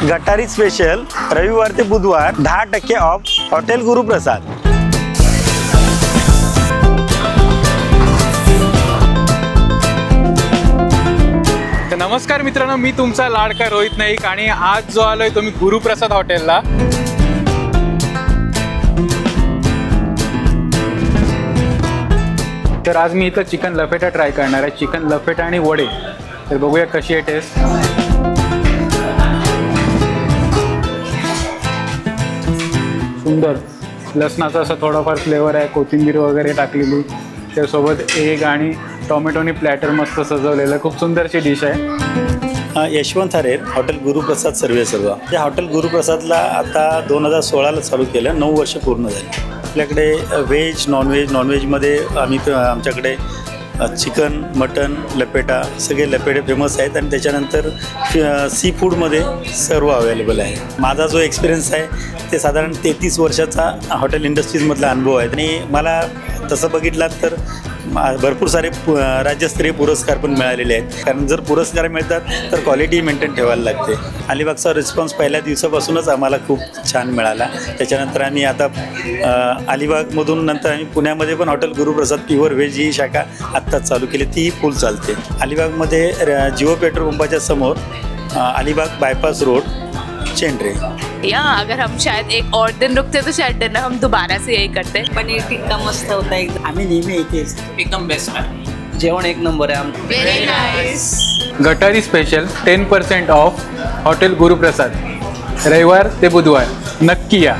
गटारी स्पेशल रविवार ते बुधवार 10% ऑफ हॉटेल गुरुप्रसाद। नमस्कार मित्रांनो, मी तुमचा लाडका रोहित नाईक आणि आज जो आलोय तो मी गुरुप्रसाद हॉटेलला। तर आज मी इथं चिकन लपेटा ट्राय करणार आहे। चिकन लपेटा आणि वडे, तर बघूया कशी आहे टेस्ट। सुंदर लसणाचा असा थोडाफार फ्लेवर आहे, कोथिंबीर वगैरे टाकलेली, त्यासोबत एग आणि टोमॅटोनी प्लॅटर मस्त सजवलेलं, खूप सुंदरशी डिश आहे। यशवंत हरेर, हॉटेल गुरुप्रसाद सर्वेसर्वा। या हॉटेल गुरुप्रसादला आता 2016ला चालू केलं, 9 वर्ष पूर्ण झाली। आपल्याकडे व्हेज नॉनव्हेजमध्ये आमच्याकडे चिकन, मटन, लपेटा, सगळे लपेटे फेमस आहेत आणि त्याच्यानंतर सी फूडमध्ये सर्व अवेलेबल आहे। माझा जो एक्सपिरियन्स आहे ते साधारण 33 वर्षाचा हॉटेल इंडस्ट्रीजमधला अनुभव आहे आणि मला तसं बघितलात तर भरपूर सारे राज्यस्तरीय पुरस्कार पण मिळालेले आहेत। कारण जर पुरस्कार मिळतात तर क्वालिटी मेंटेन ठेवायला लागते। अलिबागचा रिस्पॉन्स पहिल्या दिवसापासूनच आम्हाला खूप छान मिळाला। त्याच्यानंतर आम्ही आता अलिबागमधून नंतर आम्ही पुण्यामध्ये पण हॉटेल गुरुप्रसाद प्युअर व्हेज ही शाखा आत्ताच चालू केली, तीही फुल चालते। अलिबागमध्ये जिओ पेट्रोल पंपाच्या समोर अलिबाग बायपास रोड, चेंडरे। या अगर हम शायद एक और दिन रुकते तो शायद डिनर हम दोबारा से यही करते। पनीर टिक्का मस्त होता है, आम्ही नेहमी इथे एकदम बेस्ट आहे। जेवण एक नंबर आहे आमचं। Very nice. गटारी स्पेशल 10% ऑफ हॉटेल गुरुप्रसाद, रविवार ते बुधवार, नक्की या।